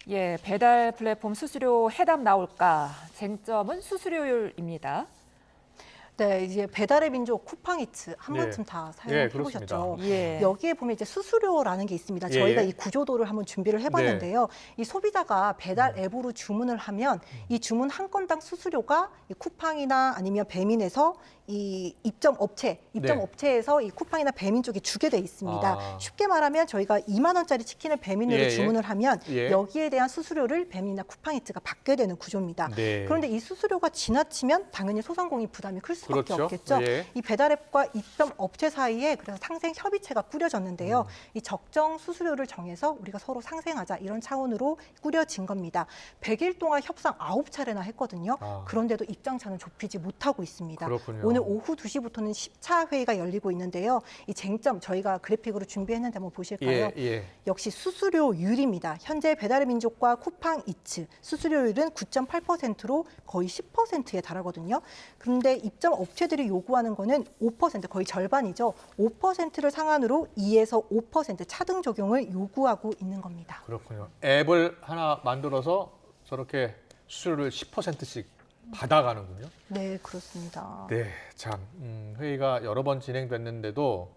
예, 배달 플랫폼 수수료 해답 나올까? 쟁점은 수수료율입니다. 네, 이제 배달의 민족 쿠팡이츠 한 예. 번쯤 다 예, 사용해 보셨죠? 그렇습니다. 예. 여기에 보면 이제 수수료라는 게 있습니다. 예, 저희가 예. 이 구조도를 한번 준비를 해봤는데요. 이 소비자가 배달 앱으로 주문을 하면 이 주문 한 건당 수수료가 이 쿠팡이나 아니면 배민에서 이 입점 업체에서 이 쿠팡이나 배민 쪽에 주게 돼 있습니다. 아. 쉽게 말하면 저희가 2만 원짜리 치킨을 배민으로 예, 예. 주문을 하면 예. 여기에 대한 수수료를 배민이나 쿠팡이츠가 받게 되는 구조입니다. 네. 그런데 이 수수료가 지나치면 당연히 소상공인 부담이 클 수밖에 그렇죠. 없겠죠. 예. 이 배달앱과 입점 업체 사이에 그래서 상생 협의체가 꾸려졌는데요. 이 적정 수수료를 정해서 우리가 서로 상생하자 이런 차원으로 꾸려진 겁니다. 100일 동안 협상 9차례나 했거든요. 아. 그런데도 입장차는 좁히지 못하고 있습니다. 그렇군요. 오늘 오후 2시부터는 10차 회의가 열리고 있는데요. 이 쟁점 저희가 그래픽으로 준비했는데 한번 보실까요? 예. 역시 수수료율입니다. 현재 배달의 민족과 쿠팡이츠 수수료율은 9.8%로 거의 10%에 달하거든요. 그런데 입점 업체들이 요구하는 거는 5%, 거의 절반이죠. 5%를 상한으로 2에서 5% 차등 적용을 요구하고 있는 겁니다. 그렇군요. 앱을 하나 만들어서 저렇게 수수료를 10%씩 받아가는군요. 네, 그렇습니다. 네, 참 회의가 여러 번 진행됐는데도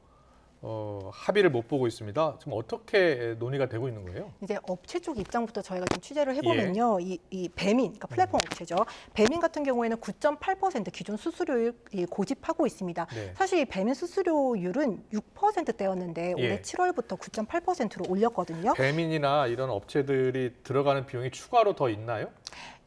합의를 못 보고 있습니다. 지금 어떻게 논의가 되고 있는 거예요? 이제 업체 쪽 입장부터 저희가 좀 취재를 해보면요. 이 배민, 그러니까 플랫폼 업체죠. 배민 같은 경우에는 9.8% 기존 수수료율 고집하고 있습니다. 네. 사실 이 배민 수수료율은 6%대였는데 올해 예. 7월부터 9.8%로 올렸거든요. 배민이나 이런 업체들이 들어가는 비용이 추가로 더 있나요?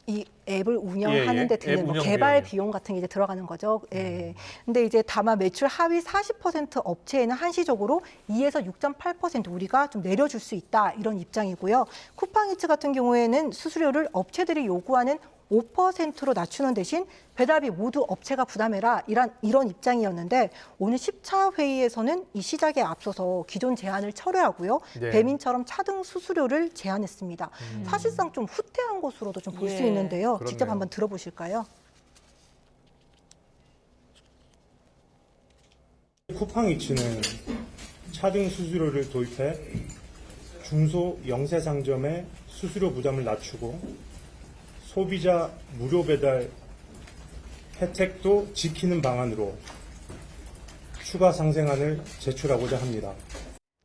이 앱을 운영하는 데 앱 드는 뭐 운영 개발 비용이요. 비용 같은 게 이제 들어가는 거죠. 예. 근데 이제 다만 매출 하위 40% 업체에는 한시적으로 2에서 6.8% 우리가 좀 내려줄 수 있다 이런 입장이고요. 쿠팡이츠 같은 경우에는 수수료를 업체들이 요구하는 5%로 낮추는 대신 배달비 모두 업체가 부담해라 이런 입장이었는데 오늘 10차 회의에서는 이 시작에 앞서서 기존 제한을 철회하고요. 네. 배민처럼 차등 수수료를 제한했습니다. 사실상 좀 후퇴한 것으로도 좀 볼 수 예. 있는데요. 직접 그렇네요. 한번 들어보실까요? 쿠팡이츠는 차등 수수료를 도입해 중소 영세 상점의 수수료 부담을 낮추고 소비자 무료 배달 혜택도 지키는 방안으로 추가 상생안을 제출하고자 합니다.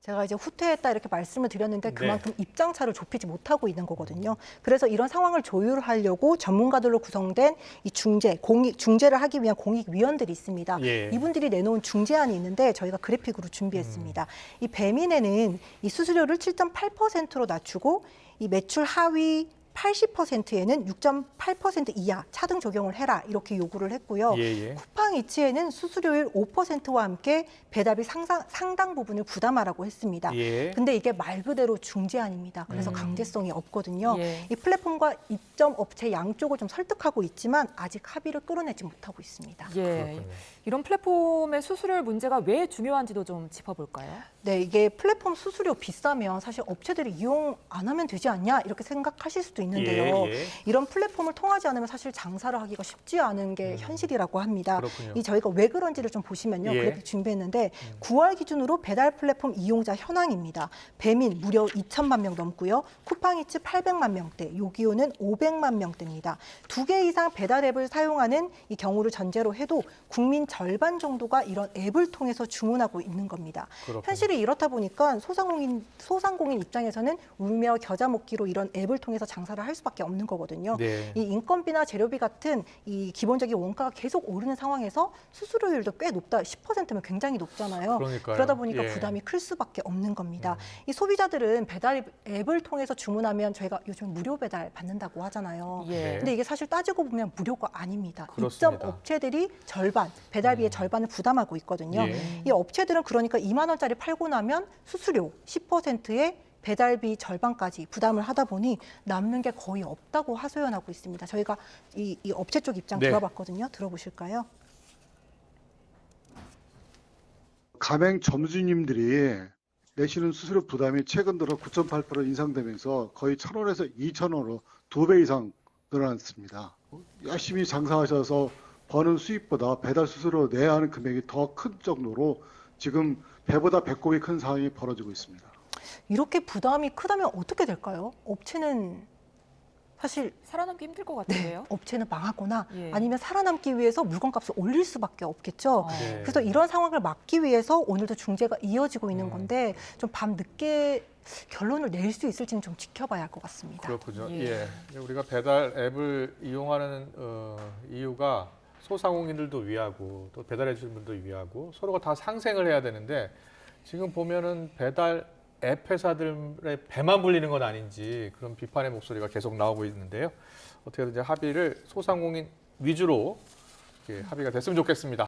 제가 이제 후퇴했다 이렇게 말씀을 드렸는데 네. 그만큼 입장차를 좁히지 못하고 있는 거거든요. 그래서 이런 상황을 조율하려고 전문가들로 구성된 이 중재를 하기 위한 공익위원들이 있습니다. 예. 이분들이 내놓은 중재안이 있는데 저희가 그래픽으로 준비했습니다. 이 배민에는 이 수수료를 7.8%로 낮추고 이 매출 하위 80%에는 6.8% 이하 차등 적용을 해라 이렇게 요구를 했고요. 예. 쿠팡이츠에는 수수료율 5%와 함께 배달비 상당 부분을 부담하라고 했습니다. 예. 근데 이게 말 그대로 중재안입니다. 그래서 강제성이 없거든요. 예. 이 플랫폼과 입점 업체 양쪽을 좀 설득하고 있지만 아직 합의를 끌어내지 못하고 있습니다. 예. 그렇군요. 이런 플랫폼의 수수료율 문제가 왜 중요한지도 좀 짚어볼까요? 네, 이게 플랫폼 수수료 비싸면 사실 업체들이 이용 안 하면 되지 않냐 이렇게 생각하실 수도 있는데요. 예. 이런 플랫폼을 통하지 않으면 사실 장사를 하기가 쉽지 않은 게 현실이라고 합니다. 그렇군요. 이 저희가 왜 그런지를 좀 보시면요. 예. 그래픽 준비했는데 9월 기준으로 배달 플랫폼 이용자 현황입니다. 배민 무려 2천만 명 넘고요. 쿠팡이츠 800만 명대, 요기요는 500만 명대입니다. 2개 이상 배달 앱을 사용하는 이 경우를 전제로 해도 국민 절반 정도가 이런 앱을 통해서 주문하고 있는 겁니다. 그렇군요. 현실이 이렇다 보니까 소상공인 입장에서는 울며 겨자 먹기로 이런 앱을 통해서 장사를 할 수밖에 없는 거거든요. 네. 이 인건비나 재료비 같은 이 기본적인 원가가 계속 오르는 상황에서 수수료율도 꽤 높다. 10%면 굉장히 높잖아요. 그러니까요. 그러다 보니까 예. 부담이 클 수밖에 없는 겁니다. 이 소비자들은 배달 앱을 통해서 주문하면 저희가 요즘 무료 배달 받는다고 하잖아요. 예. 근데 이게 사실 따지고 보면 무료가 아닙니다. 그렇습니다. 입점 업체들이 절반, 배달비의 절반을 부담하고 있거든요. 예. 이 업체들은 그러니까 2만 원짜리 팔고 나면 수수료 10%에 배달비 절반까지 부담을 하다 보니 남는 게 거의 없다고 하소연하고 있습니다. 저희가 이 업체 쪽 입장 네. 들어봤거든요. 들어보실까요? 가맹 점주님들이 내시는 수수료 부담이 최근 들어 9.8% 인상되면서 거의 1,000원에서 2,000원으로 2배 이상 늘어났습니다. 열심히 장사하셔서 버는 수입보다 배달 수수료 내야 하는 금액이 더 큰 정도로 지금 배보다 배꼽이 큰 상황이 벌어지고 있습니다. 이렇게 부담이 크다면 어떻게 될까요? 업체는 사실 살아남기 힘들 것 같은데요. 업체는 망하거나 예. 아니면 살아남기 위해서 물건값을 올릴 수밖에 없겠죠. 네. 그래서 이런 상황을 막기 위해서 오늘도 중재가 이어지고 있는 건데 좀 밤 늦게 결론을 낼 수 있을지는 좀 지켜봐야 할 것 같습니다. 그렇군요. 예. 예. 우리가 배달 앱을 이용하는 이유가 소상공인들도 위하고 또 배달해 주는 분도 위하고 서로가 다 상생을 해야 되는데 지금 보면은 배달 앱 회사들의 배만 불리는 건 아닌지 그런 비판의 목소리가 계속 나오고 있는데요. 어떻게든 이제 합의를 소상공인 위주로 이렇게 합의가 됐으면 좋겠습니다.